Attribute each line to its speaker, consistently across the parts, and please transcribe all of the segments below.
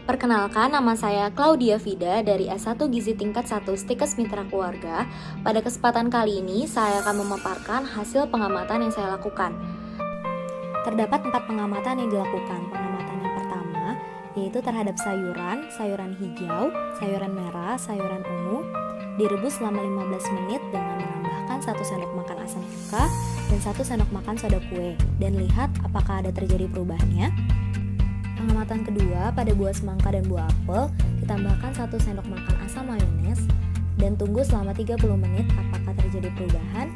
Speaker 1: Perkenalkan, nama saya Claudia Vida dari S1 Gizi Tingkat 1 Stikes Mitra Keluarga. Pada kesempatan kali ini, saya akan memaparkan hasil pengamatan yang saya lakukan. Terdapat 4 pengamatan yang dilakukan. Pengamatan yang pertama, yaitu terhadap sayuran, sayuran hijau, sayuran merah, sayuran ungu, direbus selama 15 menit dengan menambahkan 1 sendok makan asam cuka dan 1 sendok makan soda kue. Dan lihat apakah ada terjadi perubahannya. Pengamatan kedua, pada buah semangka dan buah apel, ditambahkan 1 sendok makan asam mayones dan tunggu selama 30 menit apakah terjadi perubahan.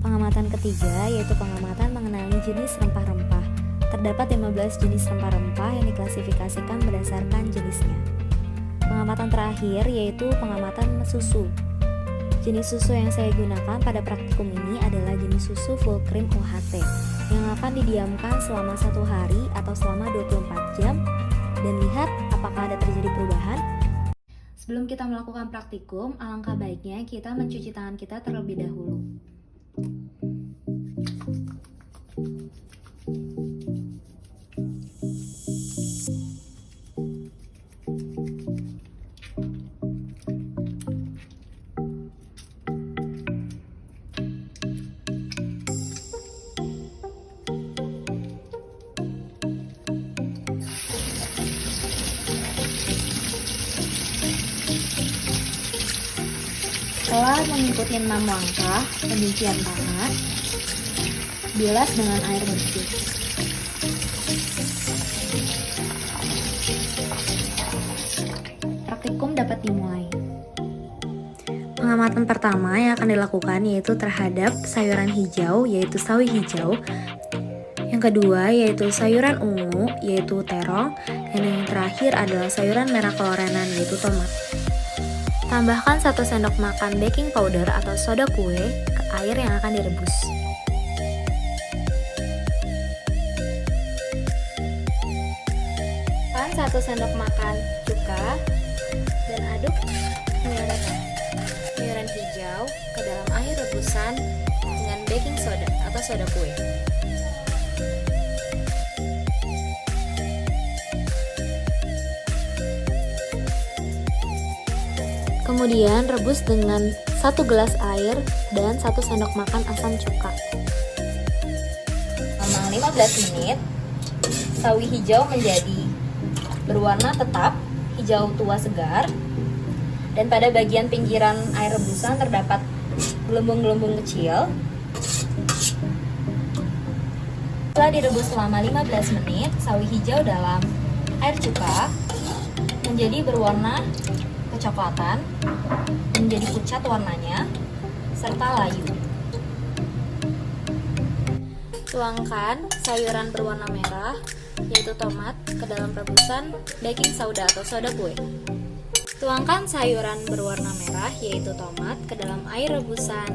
Speaker 1: Pengamatan ketiga, yaitu pengamatan mengenai jenis rempah-rempah. Terdapat 15 jenis rempah-rempah yang diklasifikasikan berdasarkan jenisnya. Pengamatan terakhir, yaitu pengamatan susu. Jenis susu yang saya gunakan pada praktikum ini adalah jenis susu full cream UHT yang akan didiamkan selama 1 hari atau selama 24 jam dan lihat apakah ada terjadi perubahan. Sebelum kita melakukan praktikum, alangkah baiknya kita mencuci tangan kita terlebih dahulu. Setelah mengikuti 6 langkah pencucian tangan, bilas dengan air bersih. Praktikum dapat dimulai. Pengamatan pertama yang akan dilakukan yaitu terhadap sayuran hijau, yaitu sawi hijau. Yang kedua yaitu sayuran ungu, yaitu terong. Dan yang terakhir adalah sayuran merah kolorenan, yaitu tomat. Tambahkan 1 sendok makan baking powder atau soda kue ke air yang akan direbus. Tambahkan 1 sendok makan cuka dan aduk sayuran hijau ke dalam air rebusan dengan baking soda atau soda kue. Kemudian rebus dengan 1 gelas air dan 1 sendok makan asam cuka. Selama 15 menit, sawi hijau menjadi berwarna tetap hijau tua segar dan pada bagian pinggiran air rebusan terdapat gelembung-gelembung kecil. Setelah direbus selama 15 menit, sawi hijau dalam air cuka menjadi berwarna kecoklatan, menjadi pucat warnanya, serta layu. Tuangkan sayuran berwarna merah, yaitu tomat, ke dalam rebusan baking soda atau soda kue. Tuangkan sayuran berwarna merah, yaitu tomat, ke dalam air rebusan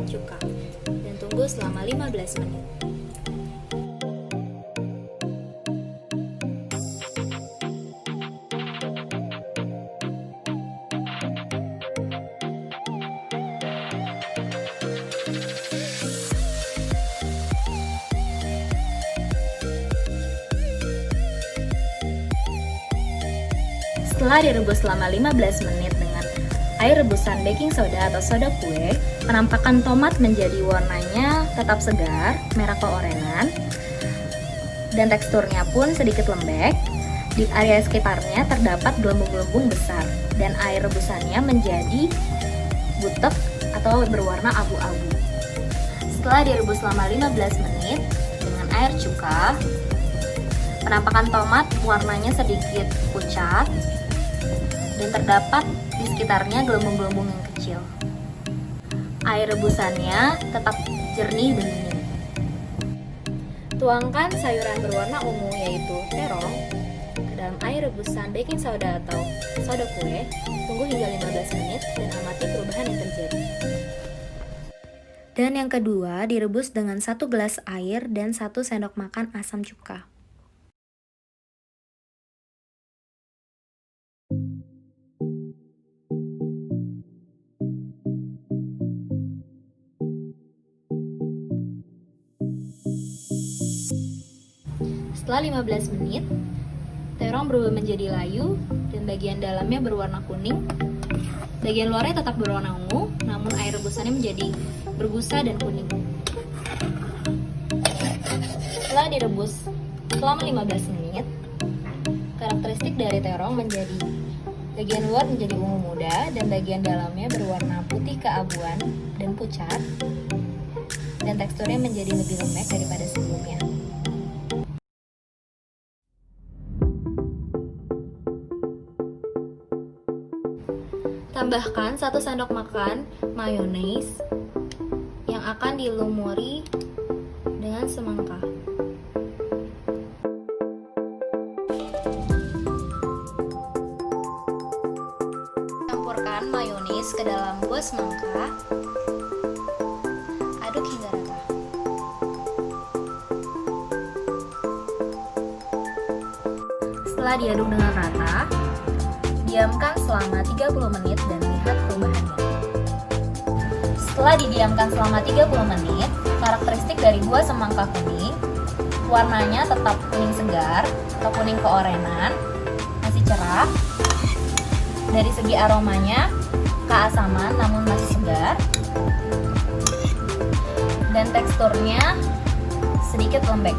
Speaker 1: cuka, dan tunggu selama 15 menit. Setelah direbus selama 15 menit dengan air rebusan baking soda atau soda kue, penampakan tomat menjadi warnanya tetap segar, merah keorenan, dan teksturnya pun sedikit lembek. Di area sekitarnya terdapat gelembung-gelembung besar, dan air rebusannya menjadi butek atau berwarna abu-abu. Setelah direbus selama 15 menit dengan air cuka, penampakan tomat warnanya sedikit pucat, dan terdapat di sekitarnya gelembung-gelembung yang kecil. Air rebusannya tetap jernih dan bening. Tuangkan sayuran berwarna ungu yaitu terong ke dalam air rebusan baking soda atau soda kue. Tunggu hingga 15 menit dan amati perubahan yang terjadi. Dan yang kedua, direbus dengan 1 gelas air dan 1 sendok makan asam cuka. Setelah 15 menit, Terong berubah menjadi layu dan bagian dalamnya berwarna kuning. Bagian luarnya tetap berwarna ungu, namun air rebusannya menjadi berbusa dan kuning. Setelah direbus selama 15 menit, karakteristik dari terong menjadi bagian luar menjadi ungu muda dan bagian dalamnya berwarna putih keabuan dan pucat, dan teksturnya menjadi lebih lembek daripada sebelumnya. Tambahkan 1 sendok makan mayones yang akan dilumuri dengan semangka. Campurkan mayones ke dalam buah semangka. Aduk hingga rata. Setelah diaduk dengan rata, diamkan selama 30 menit dan lihat perubahannya. Setelah didiamkan selama 30 menit, karakteristik dari buah semangka kuning, warnanya tetap kuning segar atau kuning keorenan, masih cerah. Dari segi aromanya, keasaman namun masih segar. Dan teksturnya sedikit lembek.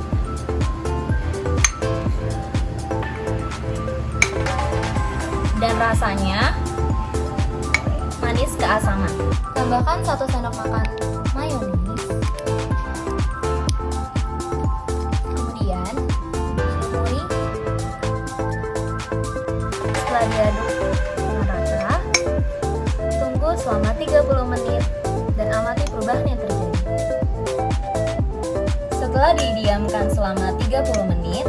Speaker 1: Dan rasanya manis keasaman. Tambahkan 1 sendok makan mayones. Kemudian dilumuri. Setelah diaduk dengan rata, tunggu selama 30 menit dan amati perubahan yang terjadi. Setelah didiamkan selama 30 menit,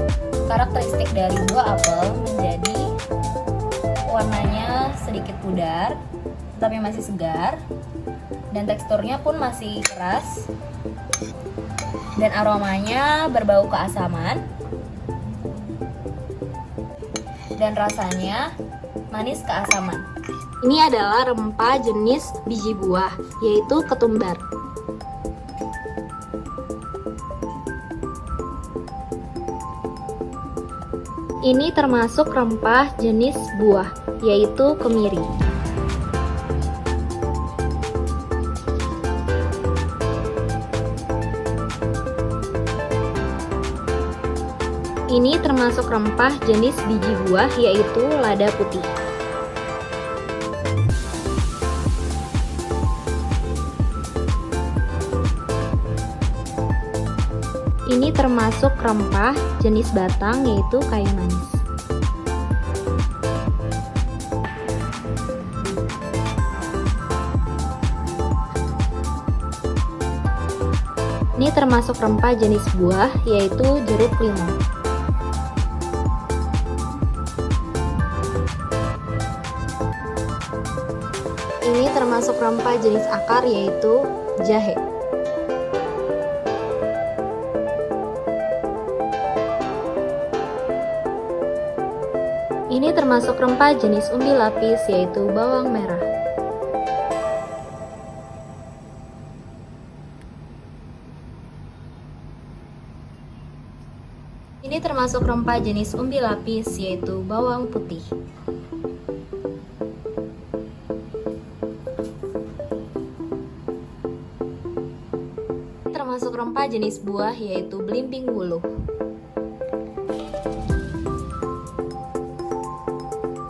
Speaker 1: karakteristik dari buah apel menjadi warnanya sedikit pudar, tapi masih segar, dan teksturnya pun masih keras, dan aromanya berbau keasaman, dan rasanya manis keasaman. Ini adalah rempah jenis biji buah, yaitu ketumbar. Ini termasuk rempah jenis buah, yaitu kemiri. Ini termasuk rempah jenis biji buah, yaitu lada putih. Ini termasuk rempah jenis batang, yaitu kayu manis. Ini termasuk rempah jenis buah, yaitu jeruk limau. Ini termasuk rempah jenis akar, yaitu jahe. Ini termasuk rempah jenis umbi lapis, yaitu bawang merah. Ini termasuk rempah jenis umbi lapis, yaitu bawang putih. Ini termasuk rempah jenis buah, yaitu belimbing wuluh.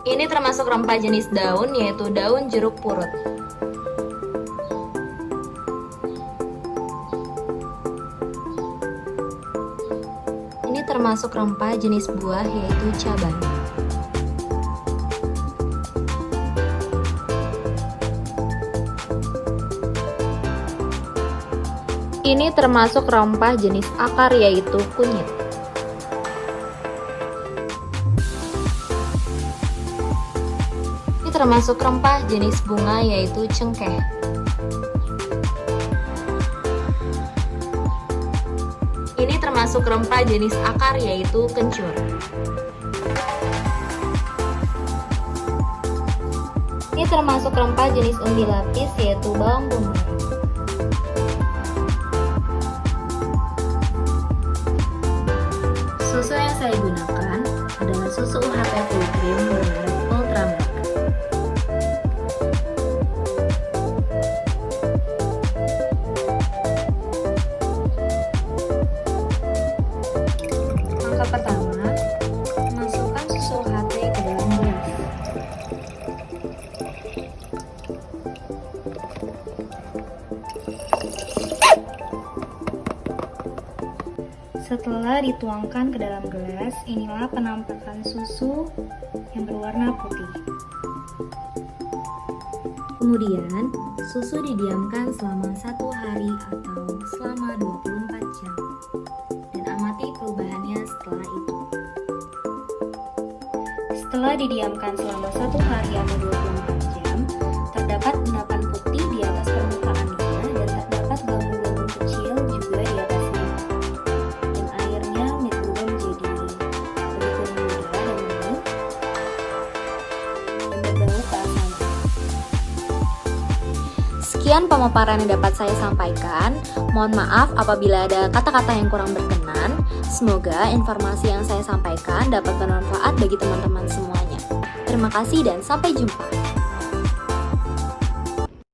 Speaker 1: Ini termasuk rempah jenis daun, yaitu daun jeruk purut. Ini termasuk rempah jenis buah, yaitu cabai. Ini termasuk rempah jenis akar, yaitu kunyit. Termasuk rempah jenis bunga, yaitu cengkeh. Ini termasuk rempah jenis akar, yaitu kencur. Ini termasuk rempah jenis umbi lapis, yaitu bawang bombay. Susu yang saya gunakan adalah susu UHT full cream bermerek Ultramilk. Langkah pertama, masukkan susu UHT ke dalam gelas. Setelah dituangkan ke dalam gelas, inilah penampakan susu yang berwarna putih. Kemudian, susu didiamkan selama 1 hari atau selama 24 jam. Dan amati perubahannya setelah itu. Setelah didiamkan selama 1 hari atau 24 jam, terdapat endapan putih di atas permukaannya dan terdapat gelembung-gelembung kecil juga di atasnya. Dan airnya berubah menjadi lebih kuning muda dan wangi dan berbau keasaman. Sekian pemaparan yang dapat saya sampaikan. Mohon maaf apabila ada kata-kata yang kurang berkenan. Semoga informasi yang saya sampaikan dapat bermanfaat bagi teman-teman semuanya. Terima kasih dan sampai jumpa.